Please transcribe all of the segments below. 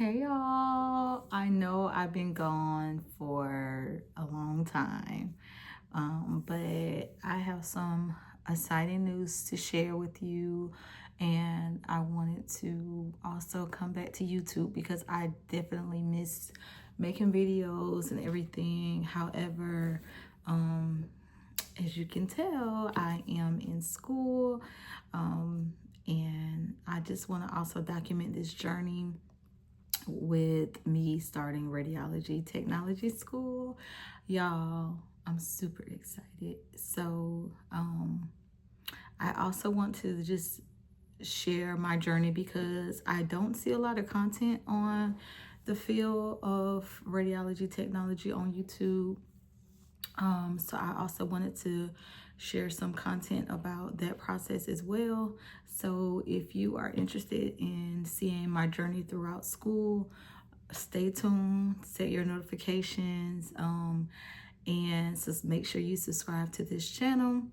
Hey y'all, I know I've been gone for a long time, but I have some exciting news to share with you, and I wanted to also come back to YouTube because I definitely miss making videos and everything. However, um, as you can tell, I am in school, and I just want to also document this journey with me starting radiology technology school. Y'all, I'm super excited. So I also want to just share my journey because I don't see a lot of content on the field of radiology technology on YouTube. So I also wanted to share some content about that process as well. So if you are interested in seeing my journey throughout school, stay tuned, set your notifications, and just make sure you subscribe to this channel.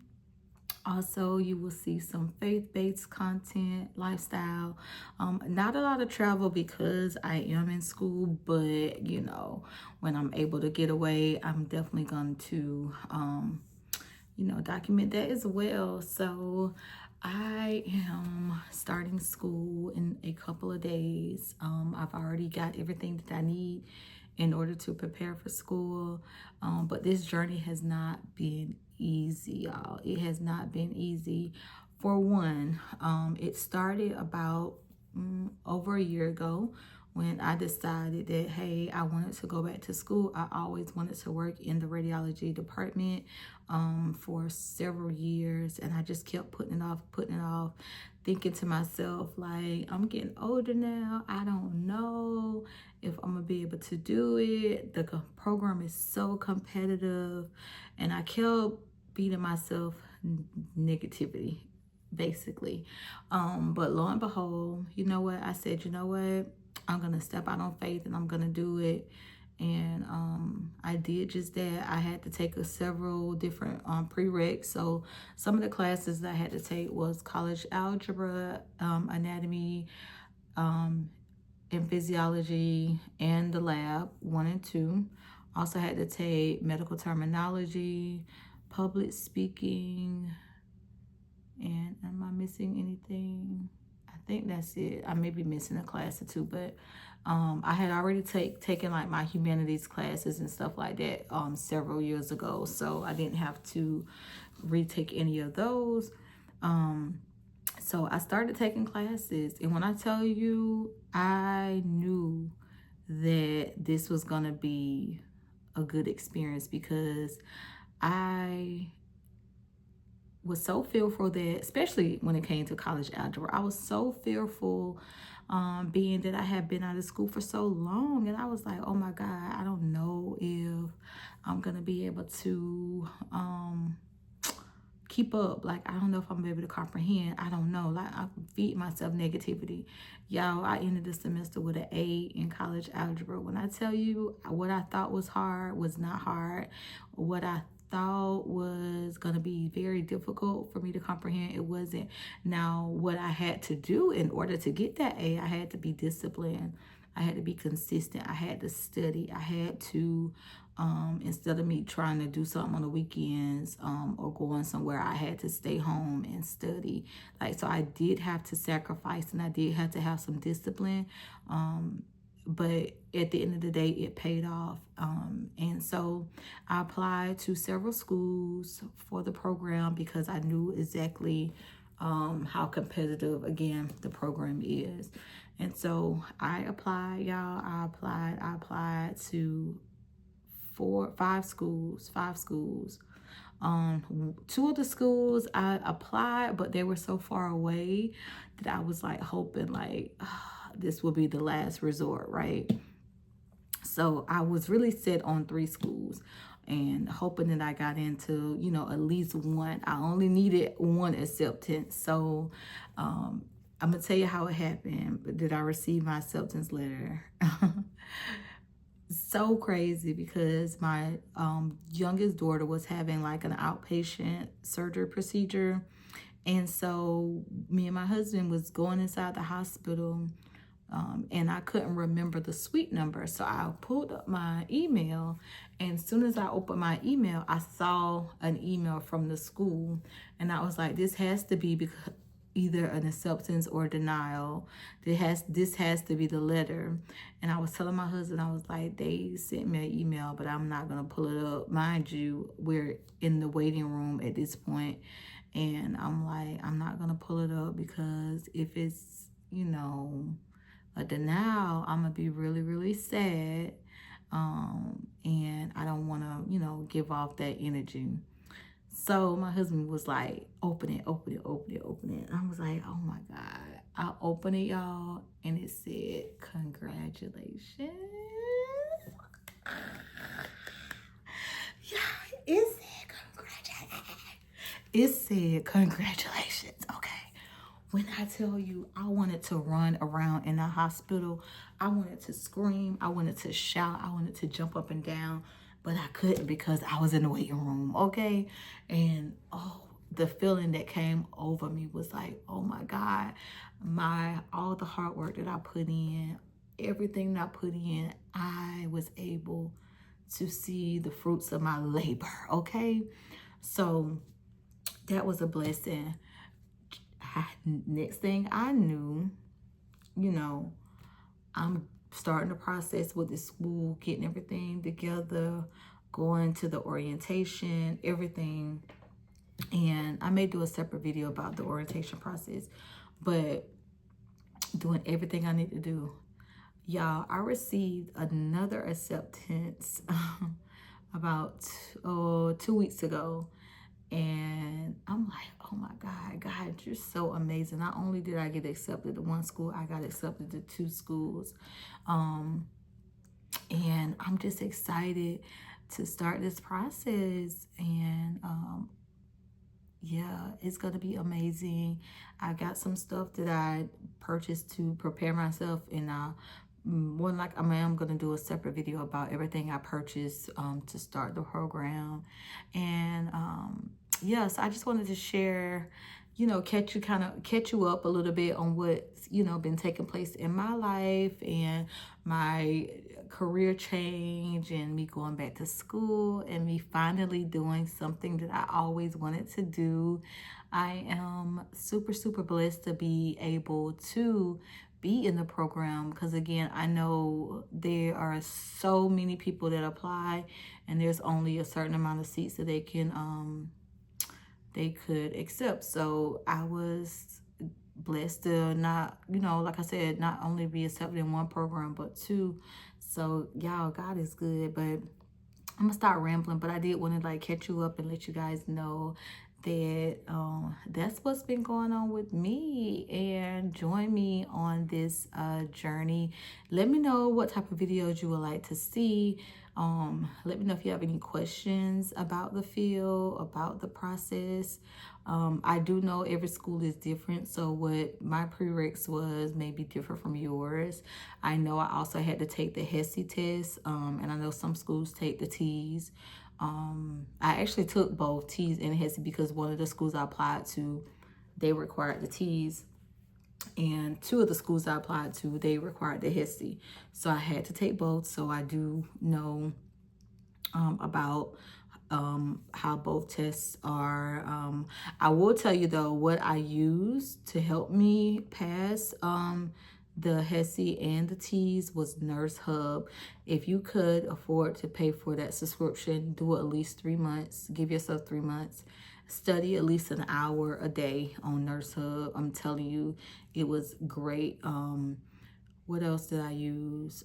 Also, you will see some faith-based content, lifestyle, not a lot of travel because I am in school, but you know, when I'm able to get away, I'm definitely going to, document that as well. So I am starting school in a couple of days. I've already got everything that I need in order to prepare for school. But this journey has not been easy, y'all. It has not been easy. For one, it started about over a year ago when I decided that, hey, I wanted to go back to school. I always wanted to work in the radiology department for several years, and I just kept putting it off, thinking to myself, like, I'm getting older now. I don't know if I'm gonna be able to do it. The program is so competitive, and I kept beating myself negativity, basically. But lo and behold, you know what? I said, you know what? I'm gonna step out on faith and I'm gonna do it. And I did just that. I had to take several different prereqs. So some of the classes that I had to take was college algebra, anatomy, and physiology, and the lab 1 and 2. Also had to take medical terminology, public speaking, and am I missing anything? I think that's it. I may be missing a class or two, but I had already taken like my humanities classes and stuff like that several years ago, so I didn't have to retake any of those. So I started taking classes, and when I tell you, I knew that this was gonna be a good experience because I was so fearful that, especially when it came to college algebra, I was so fearful, being that I had been out of school for so long, and I was like, oh my God, I don't know if I'm gonna be able to keep up. Like, I don't know if I'm able to comprehend. I don't know. Like, I feed myself negativity. Y'all, I ended the semester with an A in college algebra. When I tell you what I thought was hard was not hard. What I thought was going to be very difficult for me to comprehend, it wasn't. Now, what I had to do in order to get that A, I had to be disciplined. I had to be consistent. I had to study. I had to, instead of me trying to do something on the weekends or going somewhere, I had to stay home and study. Like, so I did have to sacrifice, and I did have to have some discipline. But at the end of the day, it paid off. And so I applied to several schools for the program because I knew exactly how competitive, again, the program is. And so I applied, y'all. I applied to five schools. Two of the schools I applied, but they were so far away that I was like hoping like, this will be the last resort, right? So I was really set on 3 schools and hoping that I got into, you know, at least one. I only needed one acceptance. So I'm gonna tell you how it happened. But did I receive my acceptance letter? So crazy because my youngest daughter was having like an outpatient surgery procedure. And so me and my husband was going inside the hospital and I couldn't remember the suite number. So I pulled up my email, and as soon as I opened my email, I saw an email from the school, and I was like, this has to be because either an acceptance or denial. This has to be the letter. And I was telling my husband, I was like, they sent me an email, but I'm not gonna pull it up. Mind you, we're in the waiting room at this point, and I'm like, I'm not gonna pull it up because if it's, you know, a denial, I'm gonna be really, really sad. And I don't wanna, you know, give off that energy. So my husband was like, open it, open it, open it, open it. I was like, oh my God. I opened it, y'all, and it said, congratulations. Yeah, it said congratulations. It said congratulations, okay? When I tell you, I wanted to run around in the hospital. I wanted to scream. I wanted to shout. I wanted to jump up and down, but I couldn't because I was in the waiting room, okay? And oh, the feeling that came over me was like, oh my God, all the hard work that I put in, everything that I put in, I was able to see the fruits of my labor, okay? So that was a blessing. Next thing I knew, you know, I'm starting the process with the school, getting everything together, going to the orientation, everything. And I may do a separate video about the orientation process, but doing everything I need to do. Y'all, I received another acceptance about 2 weeks ago. And I'm like, oh my God, you're so amazing. Not only did I get accepted to one school, I got accepted to 2 schools. And I'm just excited to start this process. And yeah, it's going to be amazing. I got some stuff that I purchased to prepare myself, and I'm going to do a separate video about everything I purchased to start the program. And yes, I just wanted to share, you know, catch you up a little bit on what's, you know, been taking place in my life and my career change and me going back to school and me finally doing something that I always wanted to do. I am super, super blessed to be able to be in the program because, again, I know there are so many people that apply and there's only a certain amount of seats that they could accept. So I was blessed to not, you know, like I said, not only be accepted in one program, but 2. So y'all, God is good. But I'm gonna start rambling, but I did want to like catch you up and let you guys know that that's what's been going on with me, and join me on this journey. Let me know what type of videos you would like to see. Let me know if you have any questions about the field, about the process. I do know every school is different, so what my prereqs was may be different from yours. I know I also had to take the HESI test, and I know some schools take the TEAS. I actually took both TEAS and HESI because one of the schools I applied to, they required the TEAS, and 2 of the schools I applied to, they required the HESI. So I had to take both, so I do know about how both tests are. I will tell you though, what I used to help me pass the HESI and the TEAS was Nurse Hub. If you could afford to pay for that subscription, do it at least 3 months. Give yourself 3 months. Study at least an hour a day on Nurse Hub. I'm telling you, it was great. What else did I use?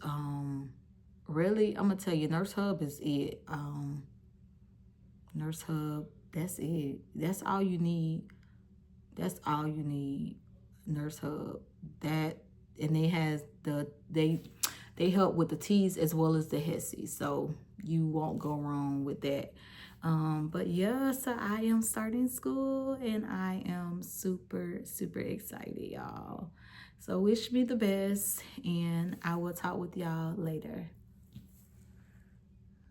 Really, I'm gonna tell you, Nurse Hub is it. Nurse Hub, that's it. That's all you need. That's all you need. Nurse Hub. That, and they help with the TEAS as well as the HESI, so you won't go wrong with that. But yeah, so I am starting school and I am super, super excited, y'all. So wish me the best, and I will talk with y'all later.